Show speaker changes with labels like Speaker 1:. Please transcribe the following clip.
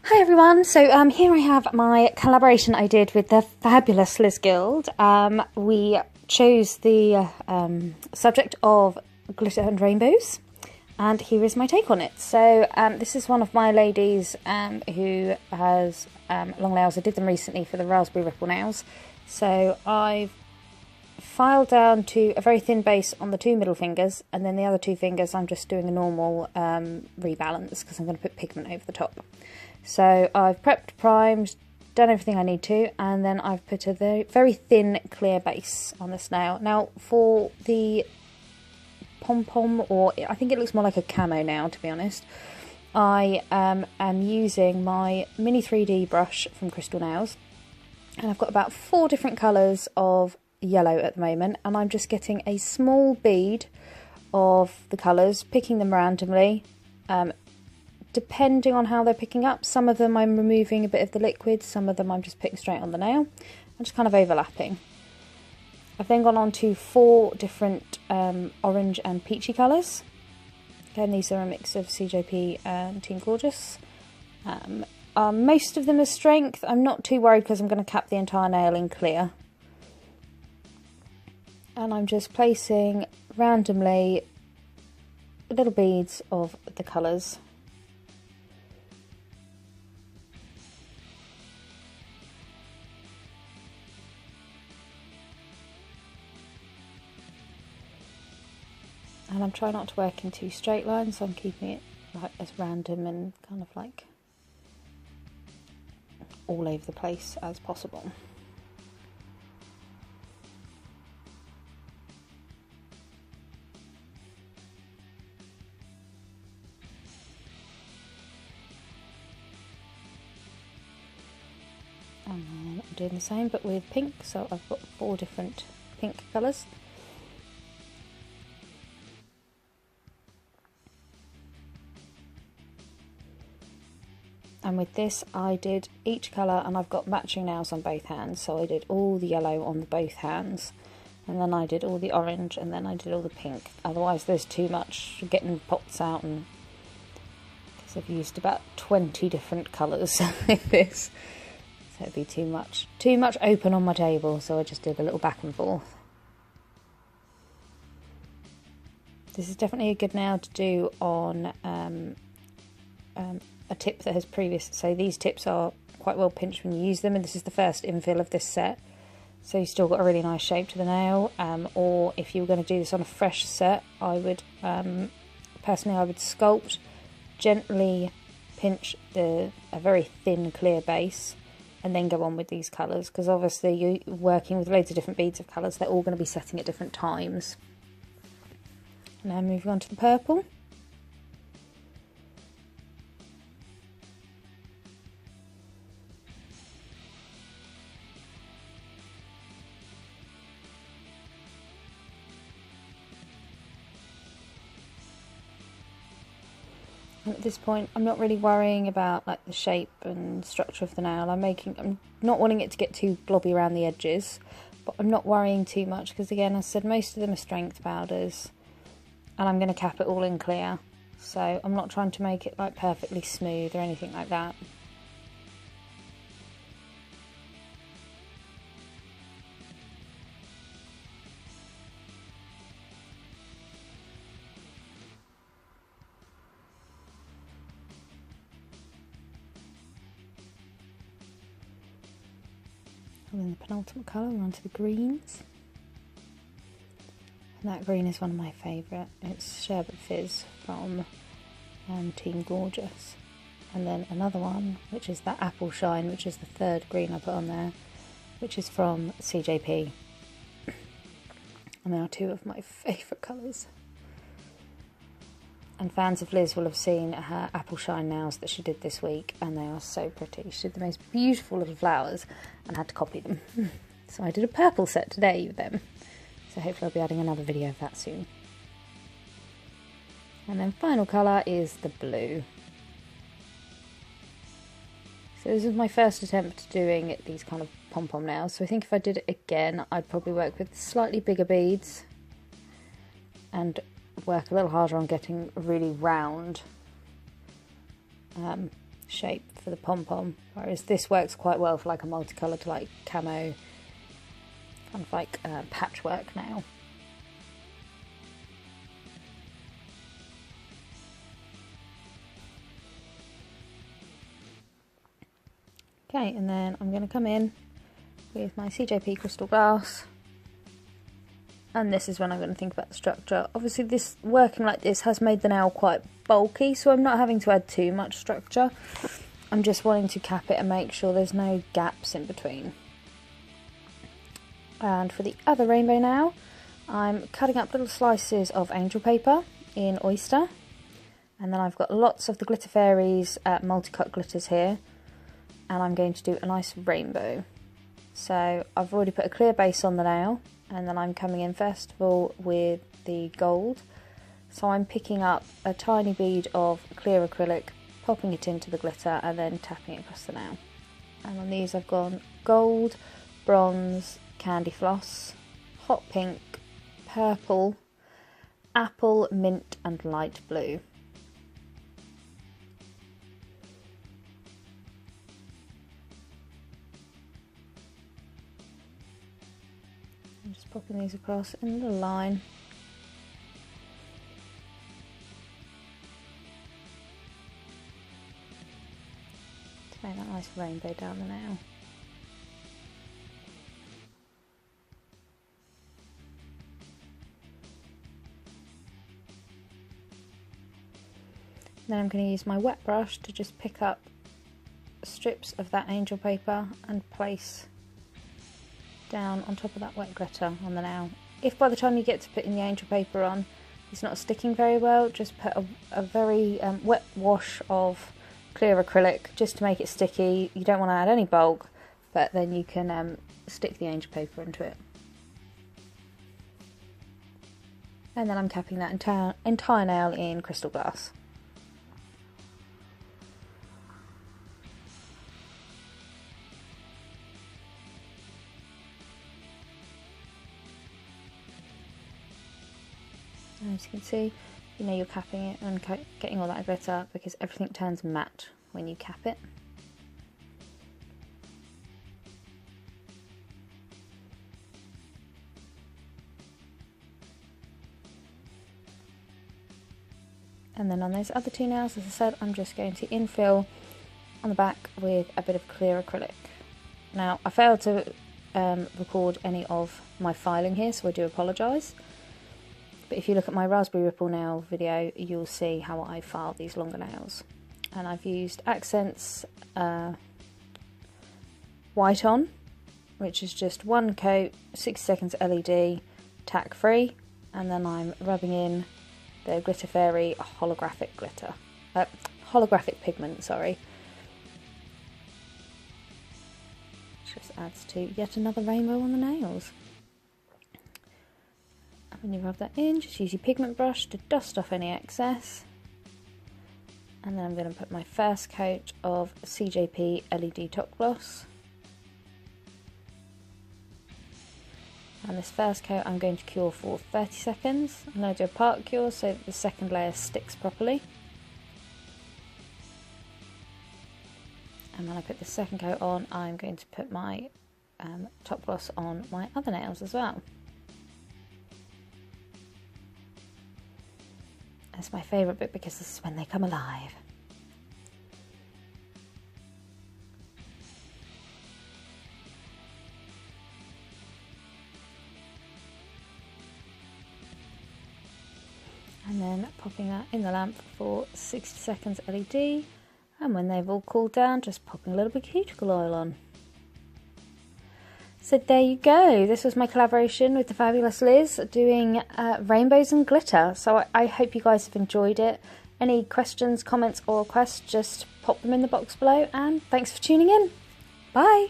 Speaker 1: Hi everyone, so here I have my collaboration I did with the fabulous Liz Guild. We chose the subject of glitter and rainbows, and here is my take on it. So this is one of my ladies who has long nails. I did them recently for the raspberry ripple nails. So I've filed down to a very thin base on the two middle fingers, and then the other two fingers I'm just doing a normal rebalance because I'm going to put pigment over the top. So I've prepped, primed, done everything I need to, and then I've put a very thin clear base on this nail. Now for the pom-pom, or I think it looks more like a camo now to be honest, I am using my mini 3D brush from Crystal Nails, and I've got about 4 different colours of yellow at the moment, and I'm just getting a small bead of the colours, picking them randomly, depending on how they're picking up. Some of them I'm removing a bit of the liquid, some of them I'm just picking straight on the nail. I'm just kind of overlapping. I've then gone on to 4 different orange and peachy colours. Again, these are a mix of CJP and Team Gorgeous. Most of them are strength. I'm not too worried because I'm going to cap the entire nail in clear. And I'm just placing randomly little beads of the colours. And I'm trying not to work in 2 straight lines, so I'm keeping it like as random and kind of like all over the place as possible. And then I'm doing the same but with pink, so I've got 4 different pink colours. And with this I did each colour, and I've got matching nails on both hands, so I did all the yellow on both hands, and then I did all the orange, and then I did all the pink. Otherwise there's too much getting pots out, and because I've used about 20 different colours like this, so it'd be too much open on my table, so I just did a little back and forth. This is definitely a good nail to do on a tip that has previous, so these tips are quite well pinched when you use them, and this is the first infill of this set, so you've still got a really nice shape to the nail. Or if you were going to do this on a fresh set, I would personally I would sculpt, gently pinch a very thin clear base, and then go on with these colours, because obviously you're working with loads of different beads of colours, they're all going to be setting at different times. Now moving on to the purple. At this point I'm not really worrying about like the shape and structure of the nail. I'm not wanting it to get too blobby around the edges, but I'm not worrying too much because, again, as I said, most of them are strength powders, and I'm going to cap it all in clear, so I'm not trying to make it like perfectly smooth or anything like that. And then the penultimate colour, we're onto the greens. And that green is one of my favourite. It's Sherbet Fizz from Team Gorgeous. And then another one, which is that Apple Shine, which is the 3rd green I put on there, which is from CJP. And they are 2 of my favourite colours. And fans of Liz will have seen her Apple Shine nails that she did this week, and they are so pretty. She did the most beautiful little flowers and had to copy them. So I did a purple set today with them. So hopefully I'll be adding another video of that soon. And then final colour is the blue. So this is my first attempt at doing these kind of pom-pom nails. So I think if I did it again, I'd probably work with slightly bigger beads and work a little harder on getting really round shape for the pom-pom, whereas this works quite well for like a multicoloured like camo kind of like patchwork nail. Okay, and then I'm going to come in with my CJP crystal glass, and this is when I'm going to think about the structure. Obviously this working like this has made the nail quite bulky, so I'm not having to add too much structure. I'm just wanting to cap it and make sure there's no gaps in between. And for the other rainbow nail, I'm cutting up little slices of angel paper in Oyster, and then I've got lots of the Glitter Fairies multi-cut glitters here, and I'm going to do a nice rainbow. So I've already put a clear base on the nail, and then I'm coming in first of all with the gold. So I'm picking up a tiny bead of clear acrylic, popping it into the glitter and then tapping it across the nail. And on these I've gone gold, bronze, candy floss, hot pink, purple, apple, mint and light blue. I'm just popping these across in a little line. To make that nice rainbow down the nail. Then I'm going to use my wet brush to just pick up strips of that angel paper and place down on top of that wet glitter on the nail. If by the time you get to putting the angel paper on it's not sticking very well, just put a very wet wash of clear acrylic just to make it sticky. You don't want to add any bulk, but then you can stick the angel paper into it. And then I'm capping that entire nail in crystal glass. As you can see, you know you're capping it and getting all that glitter because everything turns matte when you cap it. And then on those other two nails, as I said, I'm just going to infill on the back with a bit of clear acrylic. Now, I failed to record any of my filing here, so I do apologise. But if you look at my raspberry ripple nail video, you'll see how I file these longer nails. And I've used Accents White On, which is just one coat, 60 seconds LED, tack free, and then I'm rubbing in the Glitter Fairy holographic glitter, holographic pigment, sorry. Just adds to yet another rainbow on the nails. When you rub that in, just use your pigment brush to dust off any excess. And then I'm going to put my first coat of CJP LED Topgloss. And this first coat I'm going to cure for 30 seconds. I'm going to do a part cure so that the second layer sticks properly. And when I put the second coat on, I'm going to put my top gloss on my other nails as well. That's my favourite bit because this is when they come alive. And then popping that in the lamp for 60 seconds LED, and when they've all cooled down, just popping a little bit of cuticle oil on. So there you go, this was my collaboration with the fabulous Liz doing rainbows and glitter. So I hope you guys have enjoyed it. Any questions, comments or requests, just pop them in the box below, and thanks for tuning in. Bye!